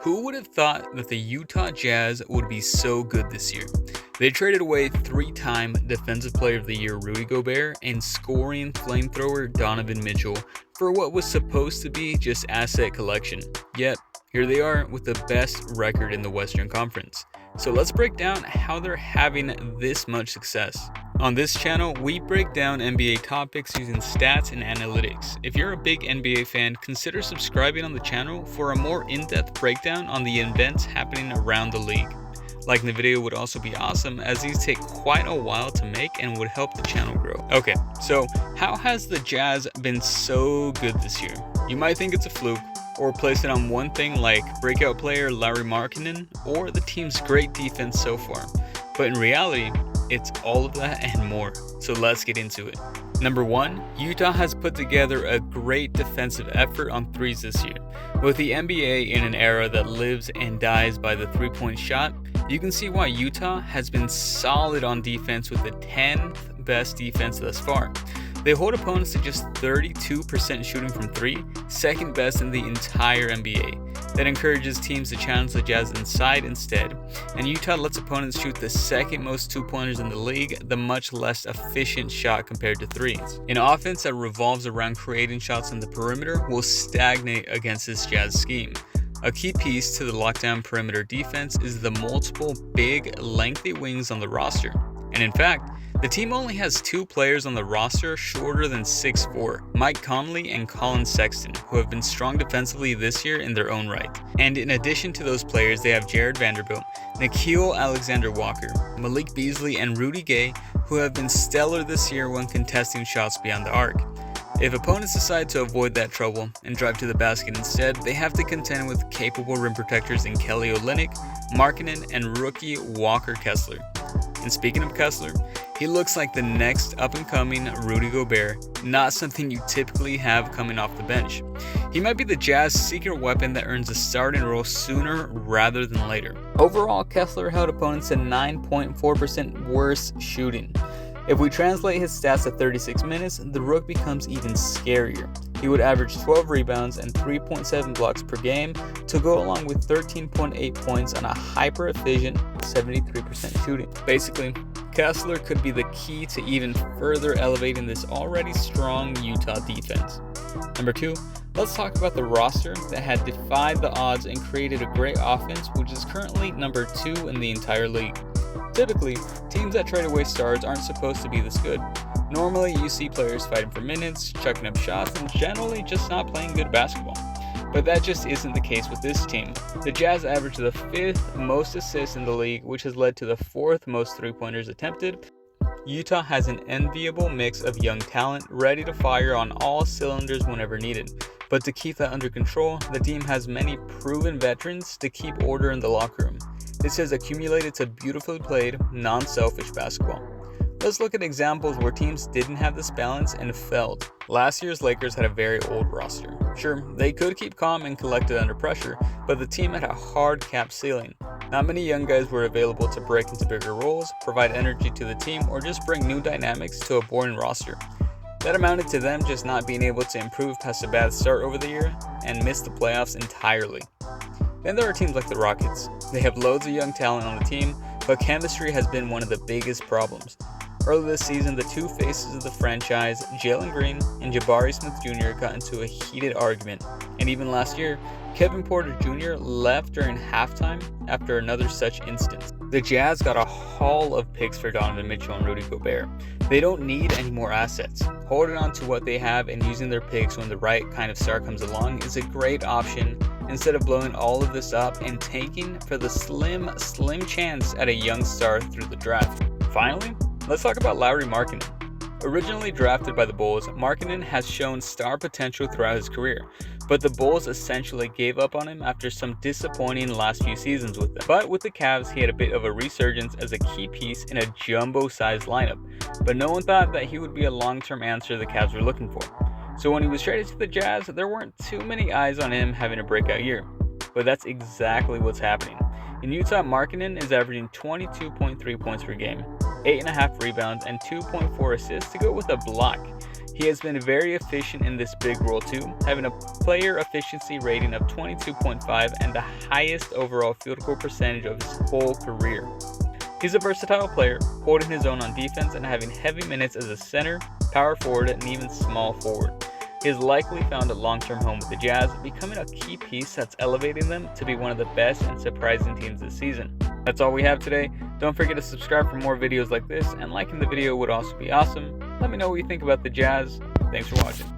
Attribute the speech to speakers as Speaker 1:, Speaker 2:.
Speaker 1: Who would have thought that the Utah Jazz would be so good this year? They traded away three-time Defensive Player of the Year Rudy Gobert and scoring flamethrower Donovan Mitchell for what was supposed to be just asset collection. Yet, here they are with the best record in the Western Conference. So let's break down how they're having this much success. On this channel, we break down NBA topics using stats and analytics. If you're a big NBA fan, consider subscribing on the channel for a more in-depth breakdown on the events happening around the league. Liking the video would also be awesome, as these take quite a while to make and would help the channel grow. Okay, so how has the Jazz been so good this year? You might think it's a fluke, or place it on one thing like breakout player Lauri Markkanen, or the team's great defense so far. But in reality, it's all of that and more. So let's get into it. Number 1, Utah has put together a great defensive effort on threes this year. With the NBA in an era that lives and dies by the three-point shot, you can see why Utah has been solid on defense with the 10th best defense thus far. They hold opponents to just 32% shooting from three, second best in the entire NBA. That encourages teams to challenge the Jazz inside instead, and Utah lets opponents shoot the second most two-pointers in the league, the much less efficient shot compared to threes. An offense that revolves around creating shots on the perimeter will stagnate against this Jazz scheme. A key piece to the lockdown perimeter defense is the multiple big, lengthy wings on the roster. And in fact, the team only has two players on the roster shorter than 6'4", Mike Conley and Colin Sexton, who have been strong defensively this year in their own right. And in addition to those players, they have Jared Vanderbilt, Nickeil Alexander-Walker, Malik Beasley, and Rudy Gay, who have been stellar this year when contesting shots beyond the arc. If opponents decide to avoid that trouble and drive to the basket instead, they have to contend with capable rim protectors in Kelly Olynyk, Markkanen, and rookie Walker Kessler. And speaking of Kessler, he looks like the next up-and-coming Rudy Gobert, not something you typically have coming off the bench. He might be the Jazz's secret weapon that earns a starting role sooner rather than later. Overall, Kessler held opponents to 9.4% worse shooting. If we translate his stats to 36 minutes, the Rook becomes even scarier. He would average 12 rebounds and 3.7 blocks per game to go along with 13.8 points on a hyper-efficient 73% shooting. Basically, Kessler could be the key to even further elevating this already strong Utah defense. Number 2, let's talk about the roster that had defied the odds and created a great offense, which is currently number 2 in the entire league. Typically, teams that trade away stars aren't supposed to be this good. Normally, you see players fighting for minutes, chucking up shots, and generally just not playing good basketball. But that just isn't the case with this team. The Jazz average the 5th most assists in the league, which has led to the 4th most three-pointers attempted. Utah has an enviable mix of young talent ready to fire on all cylinders whenever needed. But to keep that under control, the team has many proven veterans to keep order in the locker room. This has accumulated to beautifully played, non-selfish basketball. Let's look at examples where teams didn't have this balance and failed. Last year's Lakers had a very old roster. Sure, they could keep calm and collected under pressure, but the team had a hard cap ceiling. Not many young guys were available to break into bigger roles, provide energy to the team, or just bring new dynamics to a boring roster. That amounted to them just not being able to improve past a bad start over the year and miss the playoffs entirely. Then there are teams like the Rockets. They have loads of young talent on the team, but chemistry has been one of the biggest problems. Early this season, the two faces of the franchise, Jalen Green and Jabari Smith Jr., got into a heated argument, and even last year, Kevin Porter Jr. left during halftime after another such instance. The Jazz got a haul of picks for Donovan Mitchell and Rudy Gobert. They don't need any more assets. Holding on to what they have and using their picks when the right kind of star comes along is a great option instead of blowing all of this up and tanking for the slim chance at a young star through the draft. Finally, let's talk about Lauri Markkanen. Originally drafted by the Bulls, Markkanen has shown star potential throughout his career, but the Bulls essentially gave up on him after some disappointing last few seasons with them. But with the Cavs, he had a bit of a resurgence as a key piece in a jumbo-sized lineup, but no one thought that he would be a long-term answer the Cavs were looking for. So when he was traded to the Jazz, there weren't too many eyes on him having a breakout year. But that's exactly what's happening. In Utah, Markkanen is averaging 22.3 points per game, 8.5 rebounds, and 2.4 assists to go with a block. He has been very efficient in this big role too, having a player efficiency rating of 22.5 and the highest overall field goal percentage of his whole career. He's a versatile player, holding his own on defense and having heavy minutes as a center, power forward, and even small forward. He has likely found a long-term home with the Jazz, becoming a key piece that's elevating them to be one of the best and surprising teams this season. That's all we have today. Don't forget to subscribe for more videos like this, and liking the video would also be awesome. Let me know what you think about the Jazz. Thanks for watching.